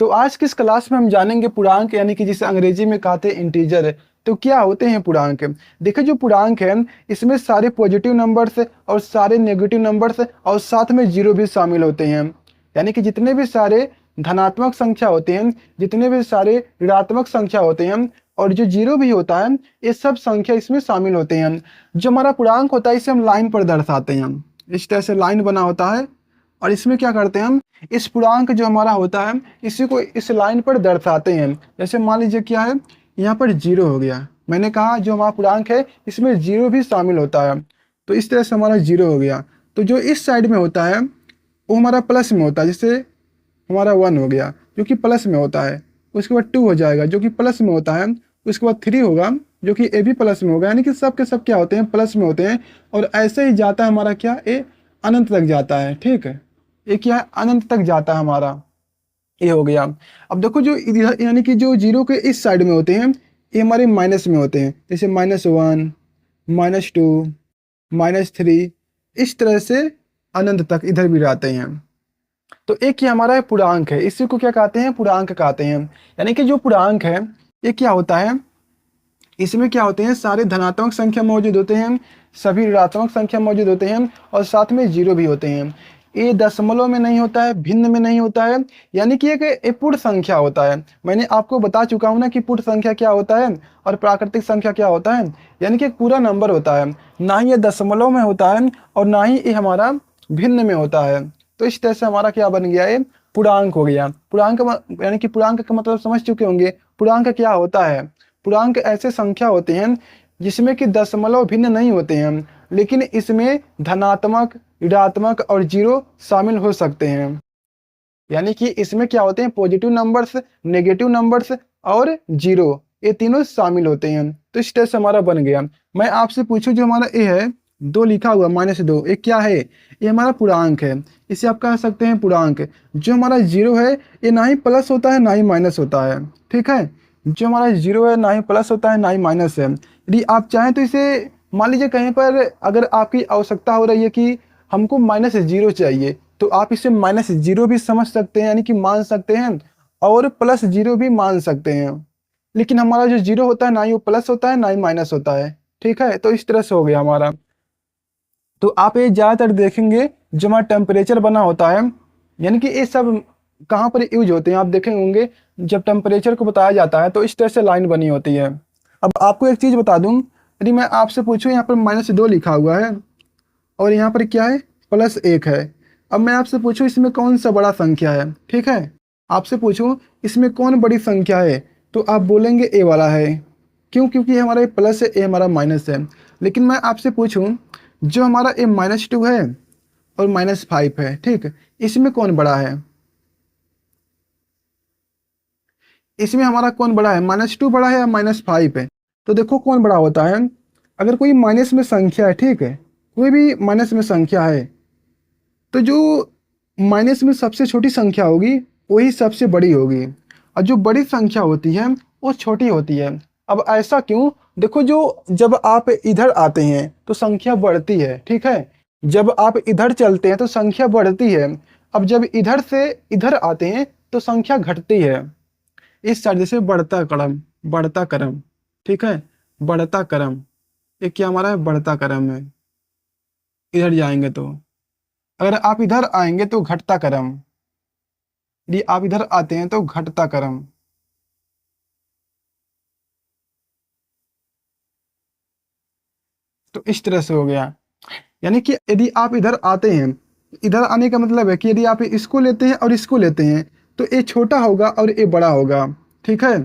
तो आज की इस क्लास में हम जानेंगे पूर्णांक यानी कि जिसे अंग्रेजी में कहते हैं इंटीजर। तो क्या होते हैं पूर्णांक? देखिए जो पूर्णांक है इसमें सारे पॉजिटिव नंबर्स और सारे नेगेटिव नंबर्स और साथ में जीरो भी शामिल होते हैं। यानी कि जितने भी सारे धनात्मक संख्या होते हैं, जितने भी सारे ऋणात्मक संख्या होते हैं और जो जीरो भी होता है, ये सब संख्या इसमें शामिल होते हैं। जो हमारा पूर्णांक होता है इसे हम लाइन पर दर्शाते हैं। इस तरह से लाइन बना होता है और इसमें क्या करते हैं हम, इस पूर्णांक जो हमारा होता है इसी को इस लाइन पर दर्शाते हैं। जैसे मान लीजिए क्या है, यहाँ पर जीरो हो गया। मैंने कहा जो हमारा पूर्णांक है इसमें जीरो भी शामिल होता है, तो इस तरह से हमारा जीरो हो गया। तो जो इस साइड में होता है वो हमारा प्लस में होता है, जैसे हमारा वन हो गया जो कि प्लस में होता है। उसके बाद टू हो जाएगा जो कि प्लस में होता है। उसके बाद थ्री होगा जो कि ए भी प्लस में होगा। यानी कि सब के सब क्या होते हैं, प्लस में होते हैं। और ऐसे ही जाता है हमारा क्या, ये अनंत तक जाता है। ठीक है, ये क्या है, अनंत तक जाता है हमारा। ये हो गया। अब देखो जो यानी कि जो जीरो के इस साइड में होते हैं ये हमारे माइनस में होते हैं, जैसे -1, -2, -3, इस तरह से अनंत तक इधर भी रहते हैं। तो एक ये हमारा पूर्णांक है, इसी को क्या कहते हैं, पूर्णांक कहते हैं। यानी कि जो पूर्णांक है ये क्या होता है, इसमें क्या होते हैं, सारे धनात्मक संख्या मौजूद होते हैं, सभी ऋणात्मक संख्या मौजूद होते हैं और साथ में जीरो भी होते हैं। ये दशमलव में नहीं होता है, भिन्न में नहीं होता है, यानी कि एक पूर्ण संख्या होता है। मैंने आपको बता चुका हूं ना कि पूर्ण संख्या क्या होता है और प्राकृतिक संख्या क्या होता है। यानी कि एक पूरा नंबर होता है, ना ही ये दशमलव में होता है और ना ही ये हमारा भिन्न में होता है। तो इस तरह से हमारा क्या बन गया, ये पूर्णांक हो गया। पूर्णांक यानी कि पूर्णांक का मतलब समझ चुके होंगे। पूर्णांक क्या होता है, पूर्णांक ऐसे संख्या होते हैं जिसमें कि दशमलव भिन्न नहीं होते हैं, लेकिन इसमें धनात्मक, ऋणात्मक और जीरो शामिल हो सकते हैं। यानी कि इसमें क्या होते हैं, पॉजिटिव नंबर्स, नेगेटिव नंबर्स और जीरो, ये तीनों शामिल होते हैं। तो इस तरह से हमारा बन गया। मैं आपसे पूछूं जो हमारा ए है, दो लिखा हुआ -2, ये क्या है, ये हमारा पूर्णांक है। इसे आप कह सकते हैं पूर्णांक। जो हमारा जीरो है ये ना ही प्लस होता है ना ही माइनस होता है। ठीक है, जो हमारा जीरो है ना ही प्लस होता है ना ही माइनस है। यदि आप चाहें तो इसे मान लीजिए कहीं पर अगर आपकी आवश्यकता हो रही है कि हमको -0 चाहिए, तो आप इसे -0 भी समझ सकते हैं, यानी कि मान सकते हैं, और +0 भी मान सकते हैं। लेकिन हमारा जो जीरो होता है ना ही वो प्लस होता है ना ही माइनस होता है। ठीक है, तो इस तरह से हो गया हमारा। तो आप ये ज़्यादातर देखेंगे जो हमारा टेम्परेचर बना होता है, यानी कि ये सब कहाँ पर यूज होते हैं, आप देखेंगे होंगे जब टेम्परेचर को बताया जाता है तो इस तरह से लाइन बनी होती है। अब आपको एक चीज़ बता दूं, यदि मैं आपसे पूछूं यहाँ पर -2 लिखा हुआ है और यहाँ पर क्या है, +1 है। अब मैं आपसे पूछूं इसमें कौन सा बड़ा संख्या है, ठीक है, आपसे पूछूं इसमें कौन बड़ी संख्या है, तो आप बोलेंगे ए वाला है। क्यों? क्योंकि हमारा ये प्लस है, ए हमारा माइनस है। लेकिन मैं आपसे पूछूं जो हमारा ए -2 है और -5 है, ठीक, इसमें कौन बड़ा है, इसमें हमारा कौन बड़ा है, -2 बड़ा है या -5 है? तो देखो कौन बड़ा होता है, अगर कोई माइनस में संख्या है, ठीक है, कोई भी माइनस में संख्या है, तो जो माइनस में सबसे छोटी संख्या होगी वही सबसे बड़ी होगी, और जो बड़ी संख्या होती है वो छोटी होती है। अब ऐसा क्यों? देखो जो जब आप इधर आते हैं तो संख्या बढ़ती है, ठीक है, जब आप इधर चलते हैं तो संख्या बढ़ती है। अब जब इधर से इधर आते हैं तो संख्या घटती है। इस साइड से बढ़ता क्रम, बढ़ता क्रम, ठीक है, बढ़ता क्रम, ये क्या हमारा है, बढ़ता क्रम है। इधर जाएंगे तो, अगर आप इधर आएंगे तो घटता क्रम, यदि आप इधर आते हैं तो घटता क्रम। तो इस तरह से हो गया। यानी कि यदि आप इधर आते हैं, इधर आने का मतलब है कि यदि आप इसको लेते हैं और इसको लेते हैं तो ये छोटा होगा और ये बड़ा होगा। ठीक है,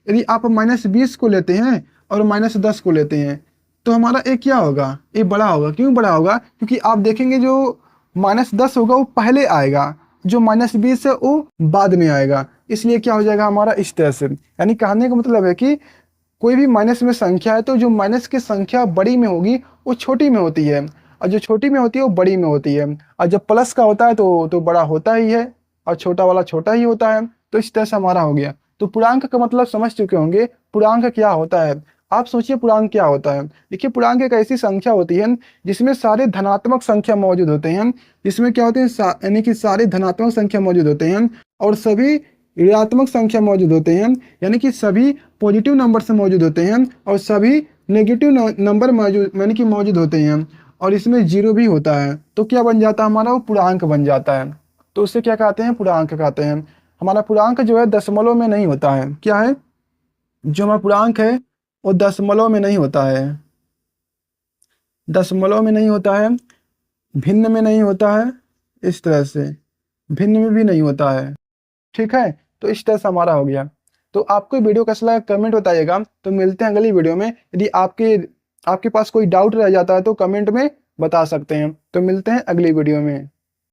यदि आप -20 को लेते हैं और -10 को लेते हैं तो हमारा ये क्या होगा, ये बड़ा होगा। क्यों बड़ा होगा? क्योंकि आप देखेंगे जो -10 होगा वो पहले आएगा, जो -20 है वो बाद में आएगा। इसलिए क्या हो जाएगा हमारा, इस तरह से। यानी कहने का मतलब है कि कोई भी माइनस में संख्या है तो जो माइनस की संख्या बड़ी में होगी वो छोटी में होती है, और जो छोटी में होती है वो बड़ी में होती है। और जब प्लस का होता है तो बड़ा होता ही है और छोटा वाला छोटा ही होता है। तो इस तरह से हमारा हो गया। तो पूर्णांक का मतलब समझ चुके होंगे, पूर्णांक क्या होता है। आप सोचिए पूर्णांक क्या होता है। देखिए पूर्णांक एक ऐसी संख्या होती है जिसमें सारे धनात्मक संख्या मौजूद होते हैं, जिसमें क्या होते हैं यानी कि सारे धनात्मक संख्या मौजूद होते हैं और सभी ऋणात्मक संख्या मौजूद होते हैं, यानी कि सभी पॉजिटिव नंबर से मौजूद होते हैं और सभी नेगेटिव नंबर मौजूद यानी कि मौजूद होते हैं और इसमें जीरो भी होता है, तो क्या बन जाता है हमारा, वो पूर्णांक बन जाता है। तो उससे क्या कहते हैं, पूर्णांक कहते हैं। हमारा पूर्णांक जो है दशमलव में नहीं होता है, क्या है, जो हमारा पूर्णांक है वो दशमलव में नहीं होता है, दशमलव में नहीं होता है, भिन्न में नहीं होता है, इस तरह से भिन्न में भी नहीं होता है। ठीक है, तो इस तरह से हमारा हो गया। तो आपको वीडियो कैसा लगा कमेंट बताइएगा। तो मिलते हैं अगली वीडियो में। यदि आपके आपके पास कोई डाउट रह जाता है तो कमेंट में बता सकते हैं। तो मिलते हैं अगली वीडियो में।